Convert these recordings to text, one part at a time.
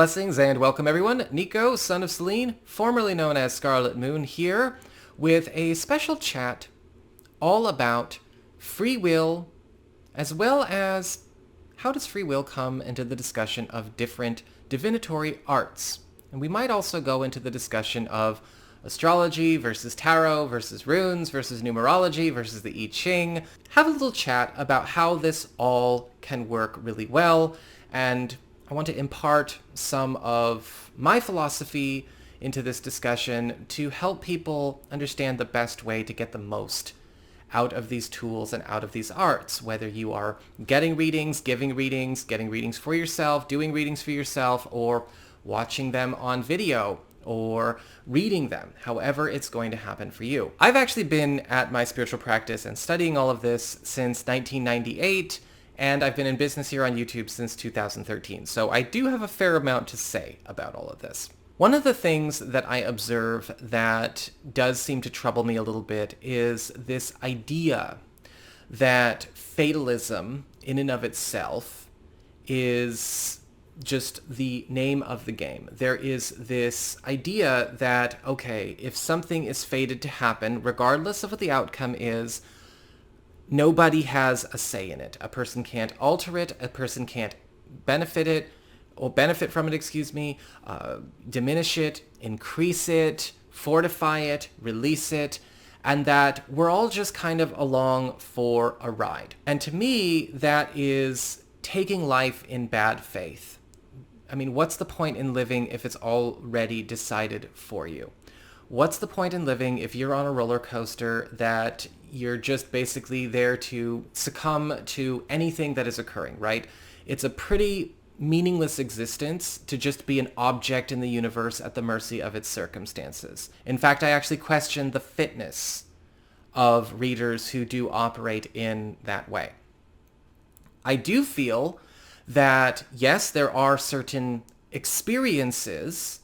Blessings and welcome everyone. Nico, son of Selene, formerly known as Scarlet Moon, here with a special chat all about free will, as well as how does free will come into the discussion of different divinatory arts. And we might also go into the discussion of astrology versus tarot versus runes versus numerology versus the I Ching. Have a little chat about how this all can work really well, and I want to impart some of my philosophy into this discussion to help people understand the best way to get the most out of these tools and out of these arts, whether you are getting readings, giving readings, getting readings for yourself, doing readings for yourself, or watching them on video, or reading them, however it's going to happen for you. I've actually been at my spiritual practice and studying all of this since 1998, and I've been in business here on YouTube since 2013, so I do have a fair amount to say about all of this. One of the things that I observe that does seem to trouble me a little bit is this idea that fatalism in and of itself is just the name of the game. There is this idea that, okay, if something is fated to happen, regardless of what the outcome is, nobody has a say in it. A person can't alter it, a person can't benefit from it, diminish it, increase it, fortify it, release it, and that we're all just kind of along for a ride. And to me, that is taking life in bad faith. I mean, what's the point in living if it's already decided for you? What's the point in living if you're on a roller coaster that you're just basically there to succumb to anything that is occurring, right? It's a pretty meaningless existence to just be an object in the universe at the mercy of its circumstances. In fact, I actually question the fitness of readers who do operate in that way. I do feel that, yes, there are certain experiences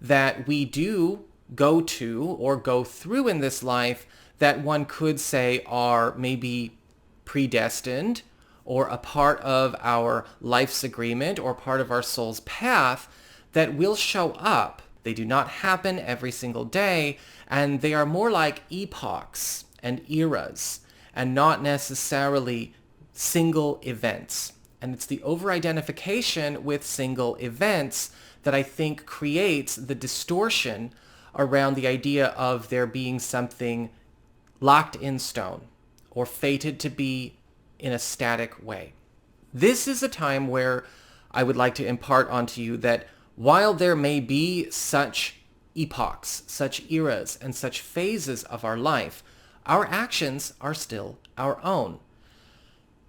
that we do go to or go through in this life that one could say are maybe predestined or a part of our life's agreement or part of our soul's path that will show up. They do not happen every single day, and they are more like epochs and eras and not necessarily single events. And it's the over-identification with single events that I think creates the distortion around the idea of there being something locked in stone or fated to be in a static way. This is a time where I would like to impart onto you that while there may be such epochs, such eras, and such phases of our life, our actions are still our own.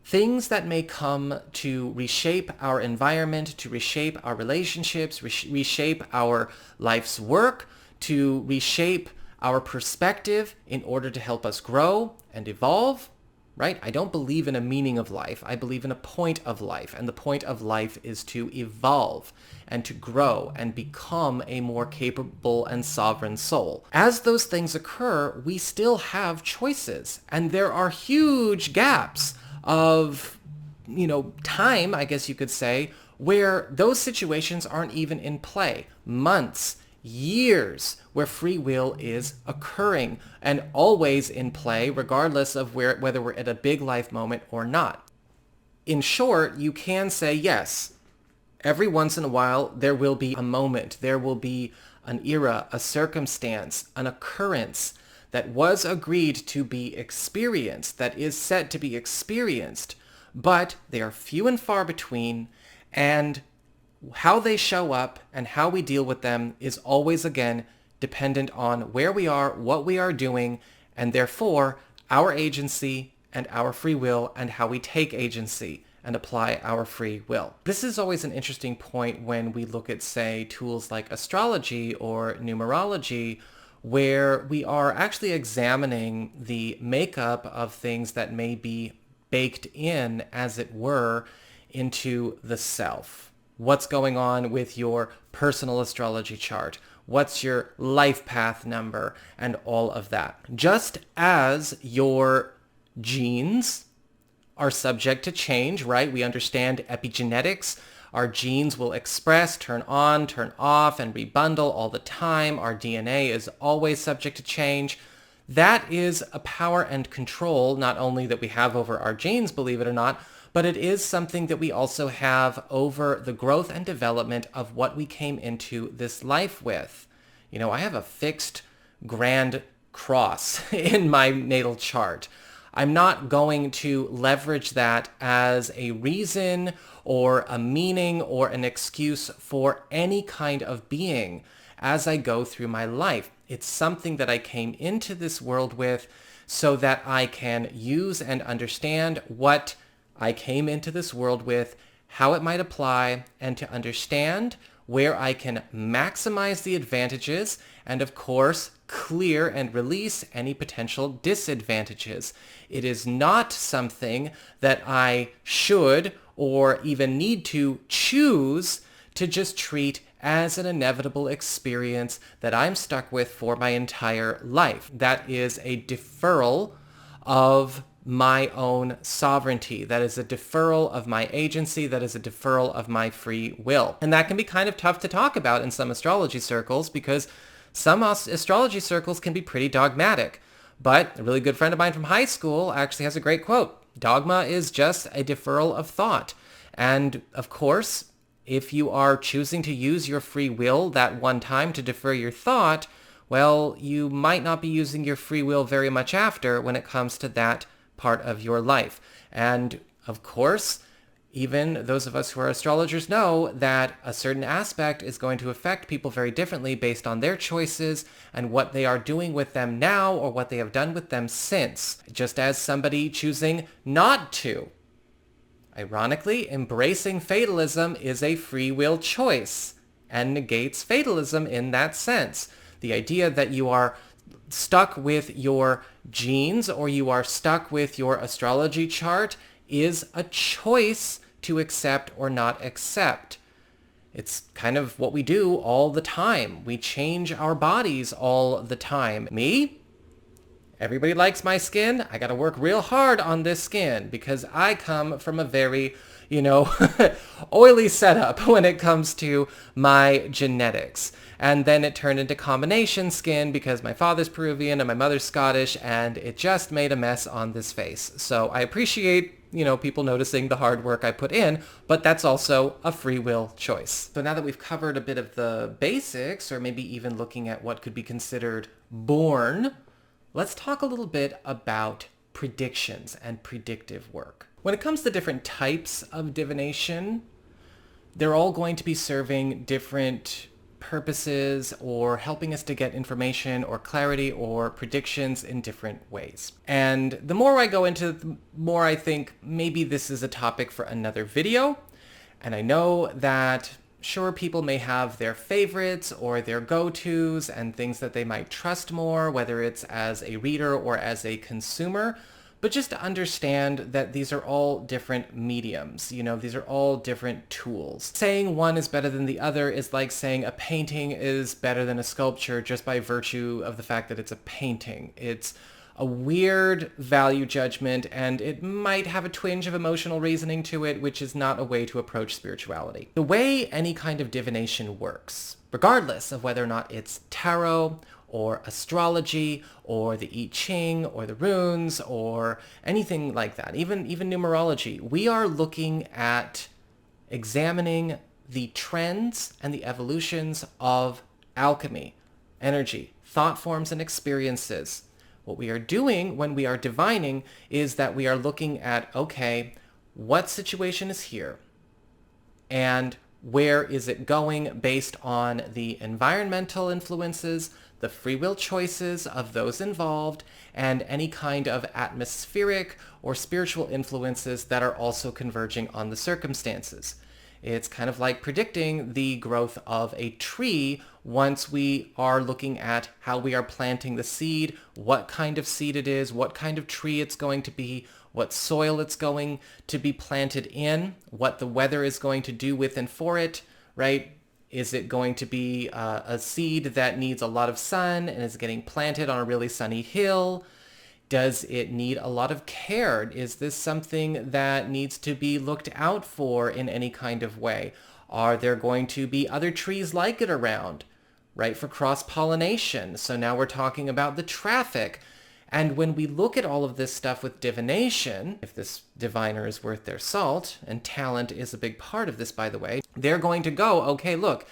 Things that may come to reshape our environment, to reshape our relationships, reshape our life's work, to reshape our perspective in order to help us grow and evolve, right? I don't believe in a meaning of life. I believe in a point of life, and the point of life is to evolve and to grow and become a more capable and sovereign soul. As those things occur, we still have choices, and there are huge gaps of, time, I guess you could say, where those situations aren't even in play. Months, years, where free will is occurring and always in play, regardless of whether we're at a big life moment or not. In short, you can say, yes, every once in a while, there will be a moment, there will be an era, a circumstance, an occurrence that was agreed to be experienced, that is set to be experienced, but they are few and far between, and how they show up and how we deal with them is always, again, dependent on where we are, what we are doing, and therefore our agency and our free will and how we take agency and apply our free will. This is always an interesting point when we look at, say, tools like astrology or numerology, where we are actually examining the makeup of things that may be baked in, as it were, into the self. What's going on with your personal astrology chart? What's your life path number? And all of that. Just as your genes are subject to change, right? We understand epigenetics. Our genes will express, turn on, turn off, and rebundle all the time. Our DNA is always subject to change. That is a power and control, not only that we have over our genes, believe it or not, but it is something that we also have over the growth and development of what we came into this life with. You know, I have a fixed grand cross in my natal chart. I'm not going to leverage that as a reason or a meaning or an excuse for any kind of being as I go through my life. It's something that I came into this world with so that I can use and understand what I came into this world with, how it might apply, and to understand where I can maximize the advantages and, of course, clear and release any potential disadvantages. It is not something that I should or even need to choose to just treat as an inevitable experience that I'm stuck with for my entire life. That is a deferral of my own sovereignty. That is a deferral of my agency. That is a deferral of my free will. And that can be kind of tough to talk about in some astrology circles because some astrology circles can be pretty dogmatic. But a really good friend of mine from high school actually has a great quote. Dogma is just a deferral of thought. And of course, if you are choosing to use your free will that one time to defer your thought, well, you might not be using your free will very much after when it comes to that part of your life. And of course, even those of us who are astrologers know that a certain aspect is going to affect people very differently based on their choices and what they are doing with them now or what they have done with them since. Just as somebody choosing not to. Ironically, embracing fatalism is a free will choice and negates fatalism in that sense. The idea that you are stuck with your genes or you are stuck with your astrology chart is a choice to accept or not accept. It's kind of what we do all the time. We change our bodies all the time. Me? Everybody likes my skin. I got to work real hard on this skin because I come from a very, oily setup when it comes to my genetics. And then it turned into combination skin because my father's Peruvian and my mother's Scottish, and it just made a mess on this face. So I appreciate, people noticing the hard work I put in, but that's also a free will choice. So now that we've covered a bit of the basics, or maybe even looking at what could be considered born, let's talk a little bit about predictions and predictive work. When it comes to different types of divination, they're all going to be serving different purposes or helping us to get information or clarity or predictions in different ways. And the more I go into it, the more I think maybe this is a topic for another video. And I know that sure, people may have their favorites or their go-tos and things that they might trust more, whether it's as a reader or as a consumer. But just to understand that these are all different mediums, these are all different tools. Saying one is better than the other is like saying a painting is better than a sculpture just by virtue of the fact that it's a painting. It's a weird value judgment, and it might have a twinge of emotional reasoning to it, which is not a way to approach spirituality. The way any kind of divination works, regardless of whether or not it's tarot or astrology or the I Ching or the runes or anything like that, even numerology, we are looking at examining the trends and the evolutions of alchemy, energy, thought forms, and experiences. What we are doing when we are divining is that we are looking at, okay, what situation is here and where is it going based on the environmental influences, the free will choices of those involved, and any kind of atmospheric or spiritual influences that are also converging on the circumstances. It's kind of like predicting the growth of a tree once we are looking at how we are planting the seed, what kind of seed it is, what kind of tree it's going to be, what soil it's going to be planted in, what the weather is going to do with and for it, right? Is it going to be a seed that needs a lot of sun and is getting planted on a really sunny hill? Does it need a lot of care? Is this something that needs to be looked out for in any kind of way? Are there going to be other trees like it around, right, for cross-pollination? So now we're talking about the traffic. And when we look at all of this stuff with divination, if this diviner is worth their salt, and talent is a big part of this, by the way, they're going to go, okay, look,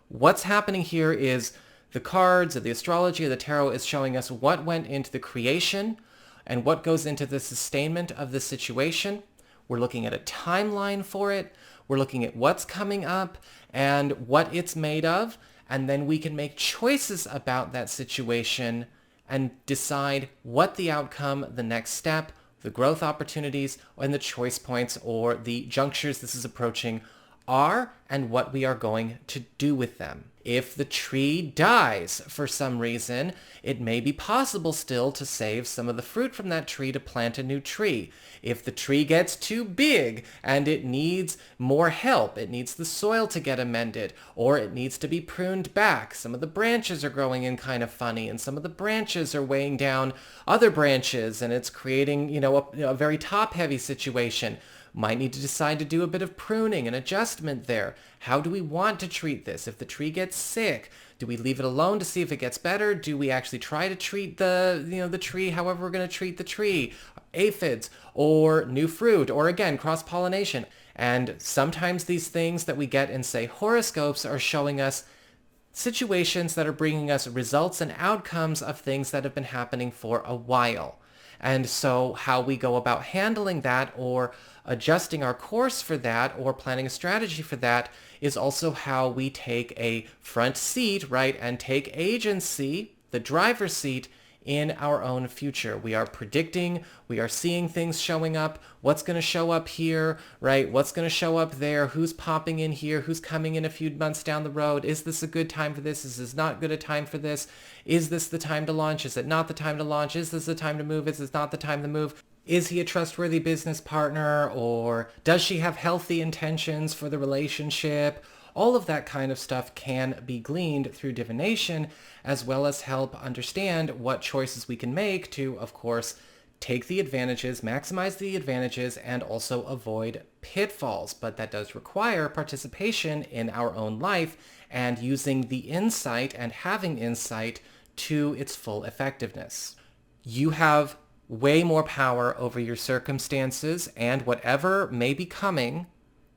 what's happening here is the cards or the astrology or the tarot is showing us what went into the creation and what goes into the sustainment of the situation. We're looking at a timeline for it. We're looking at what's coming up and what it's made of. And then we can make choices about that situation and decide what the outcome, the next step, the growth opportunities, and the choice points or the junctures this is approaching are and what we are going to do with them. If the tree dies for some reason, it may be possible still to save some of the fruit from that tree to plant a new tree. If the tree gets too big and it needs more help, it needs the soil to get amended, or it needs to be pruned back. Some of the branches are growing in kind of funny, and some of the branches are weighing down other branches, and it's creating, a very top-heavy situation. Might need to decide to do a bit of pruning and adjustment there. How do we want to treat this? If the tree gets sick, do we leave it alone to see if it gets better? Do we actually try to treat the tree however we're going to treat the tree? Aphids or new fruit or again, cross-pollination. And sometimes these things that we get in, say, horoscopes are showing us situations that are bringing us results and outcomes of things that have been happening for a while. And so how we go about handling that or adjusting our course for that or planning a strategy for that is also how we take a front seat, right, and take agency, the driver's seat, in our own future. We are predicting, we are seeing things showing up, what's going to show up here, right? What's going to show up there? Who's popping in here? Who's coming in a few months down the road? Is this a good time for this? Is this not good a time for this? Is this the time to launch? Is it not the time to launch? Is this the time to move? Is this not the time to move? Is he a trustworthy business partner? Or does she have healthy intentions for the relationship? All of that kind of stuff can be gleaned through divination, as well as help understand what choices we can make to, of course, take the advantages, maximize the advantages, and also avoid pitfalls. But that does require participation in our own life and using the insight and having insight to its full effectiveness. You have way more power over your circumstances and whatever may be coming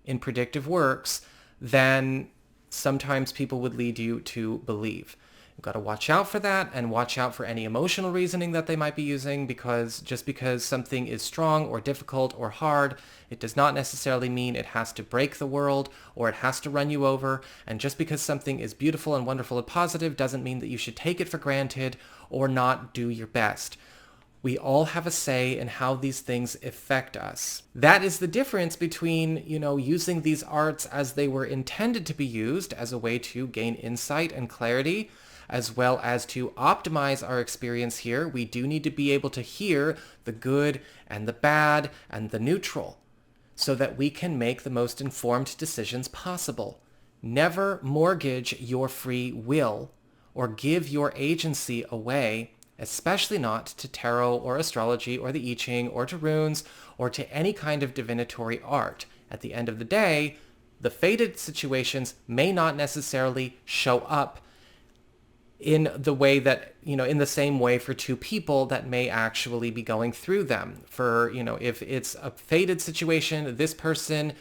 in predictive works than sometimes people would lead you to believe. You've got to watch out for that and watch out for any emotional reasoning that they might be using, because just because something is strong or difficult or hard, it does not necessarily mean it has to break the world or it has to run you over. And just because something is beautiful and wonderful and positive doesn't mean that you should take it for granted or not do your best. We all have a say in how these things affect us. That is the difference between, using these arts as they were intended to be used as a way to gain insight and clarity, as well as to optimize our experience here. We do need to be able to hear the good and the bad and the neutral so that we can make the most informed decisions possible. Never mortgage your free will or give your agency away, especially not to tarot or astrology or the I Ching or to runes or to any kind of divinatory art. At the end of the day, the fated situations may not necessarily show up in the way that, in the same way for two people that may actually be going through them. For, if it's a fated situation, this person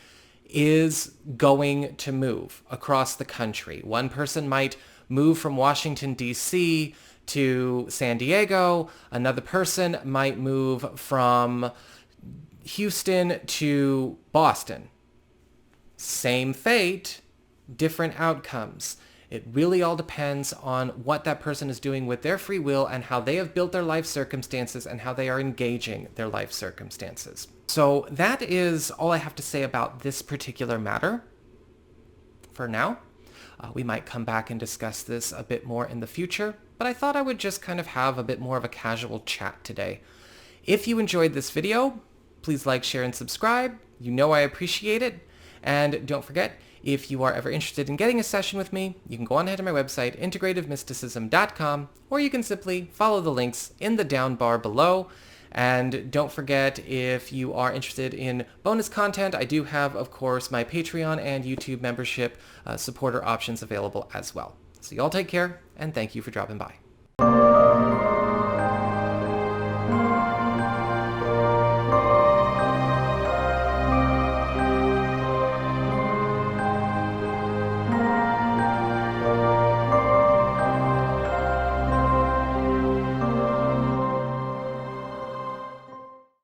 is going to move across the country. One person might move from Washington, D.C. to San Diego. Another person might move from Houston to Boston. Same fate, different outcomes. It really all depends on what that person is doing with their free will and how they have built their life circumstances and how they are engaging their life circumstances. So that is all I have to say about this particular matter for now. We might come back and discuss this a bit more in the future, but I thought I would just kind of have a bit more of a casual chat today. If you enjoyed this video, please like, share, and subscribe. You know I appreciate it. And don't forget, if you are ever interested in getting a session with me, you can go on ahead to my website, integrativemysticism.com, or you can simply follow the links in the down bar below. And don't forget, if you are interested in bonus content, I do have, of course, my Patreon and YouTube membership supporter options available as well. So y'all take care, and thank you for dropping by.